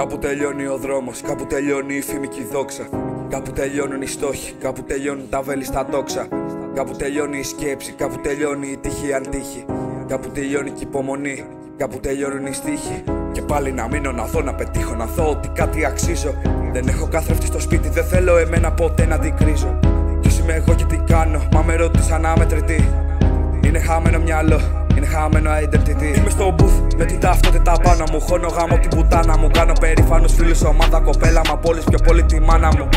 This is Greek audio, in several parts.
Κάπου τελειώνει ο δρόμος, κάπου τελειώνει η φήμη και η δόξα. Κάπου τελειώνουν οι στόχοι, κάπου τελειώνουν τα βέλη στα τόξα. Κάπου τελειώνει η σκέψη, κάπου τελειώνει η τύχη αν τύχη. Κάπου τελειώνει και η υπομονή, κάπου τελειώνουν οι στίχοι. Και πάλι να μείνω, να δω, να πετύχω, να δω ότι κάτι αξίζω. Δεν έχω κάθρεφτη στο σπίτι, δεν θέλω εμένα ποτέ να την κρίζω. Ποιος είμαι εγώ και τι κάνω, μα με ρώτησαν αμετρητή. Είναι χαμένο μυαλό, είναι χαμένο identity. Είμαι στο booth με την ταυτότητα πάνω μου. Χώνω γάμο την πουτάνα μου. Κάνω περήφανος φίλους, ομάδα, κοπέλα. Μα πόλης πιο πολύ τη μάνα μου.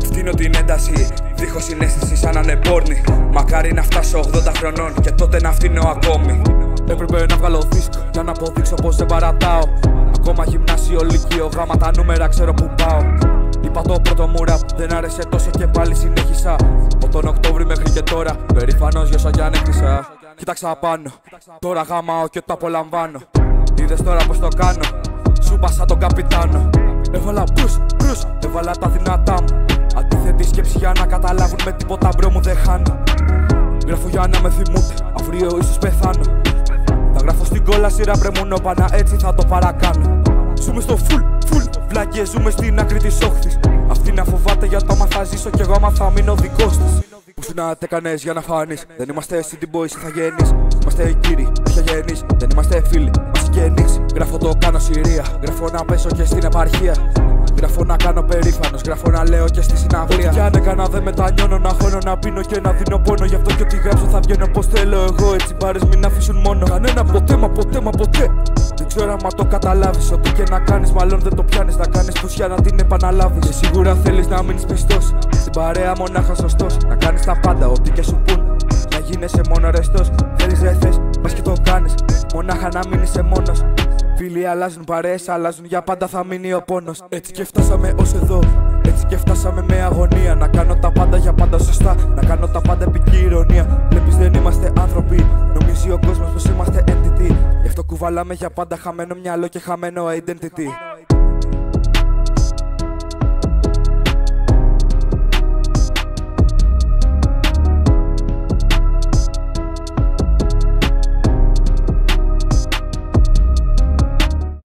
Φτύνω την ένταση, δίχως συναίσθηση σαν να είναι πόρνη. Μακάρι να φτάσω 80 χρονών και τότε να φτύνω ακόμη. Έπρεπε να βγάλω δίσκο για να αποδείξω πως δεν παρατάω. Ακόμα γυμνάσιο, λύκειο, γάμα τα νούμερα ξέρω που πάω. Είπα το πρώτο μου ραπ, δεν άρεσε τόσο και πάλι συνέχισα. Από τον Οκτώβρη μέχρι και τώρα, περήφανος για όσα κι αν έκτισα. Κοίταξα πάνω, τώρα γαμάω και το απολαμβάνω. Είδες τώρα πως το κάνω, σου πάσα τον καπιτάνο. Έβαλα μπρους, έβαλα τα δυνατά μου. Αντίθετη σκέψη για να καταλάβουν με τίποτα μπρο μου δεν χάνω. Γράφω για να με θυμούνται, αύριο ίσως πεθάνω. Θα γράφω στην κόλαση ραπ ρε μονόπανα, έτσι θα το παρακάνω. Ζούμε στο full, βλάκες ζούμε στην άκρη της όχθης. Αυτή να φοβάται για το άμα θα ζήσω κι εγώ άμα θα μείνω δικός της. Που σου να τε κάνες για να φανείς, δεν είμαστε city boys ηθαγενείς. Είμαστε οι κύριοι, όχι αγενείς, δεν είμαστε φίλοι, μας συγγενείς. Γράφω το κάνω Συρία, γράφω να πέσω και στην επαρχία. Γράφω να κάνω περήφανος, γράφω να λέω και στη συναυλία. Κι αν έκανα δεν μετανιώνω, να χώνω, να πίνω και να δίνω πόνο. Γι' αυτό και ό,τι γράψω θα βγαίνω πως θέλω εγώ. Έτσι μπάρες μην αφήσουν μόνο. Κανένα ποτέ, μα ποτέ. Δεν ξέρω άμα το καταλάβεις. Ό,τι και να κάνεις, μάλλον δεν το πιάνεις. Να κάνεις πουσιά να την επαναλάβεις. Και σίγουρα θέλεις να μείνεις πιστός. Στην παρέα μονάχα σωστός. Να κάνεις τα πάντα, ό,τι και σου πουν. Να γίνεσαι μόνο ρεστός. Θέλεις ρε θες, πας και το κάνεις. Μονάχα να μην είσαι μόνος. Φίλοι αλλάζουν, παρέες αλλάζουν, για πάντα θα μείνει ο πόνος. Έτσι και φτάσαμε ως εδώ, έτσι και φτάσαμε με αγωνία. Να κάνω τα πάντα για πάντα σωστά, να κάνω τα πάντα επική ηρωνία. Βλέπεις δεν είμαστε άνθρωποι, νομίζει ο κόσμος πως είμαστε entity. Γι' αυτό κουβαλάμε για πάντα χαμένο μυαλό και χαμένο identity.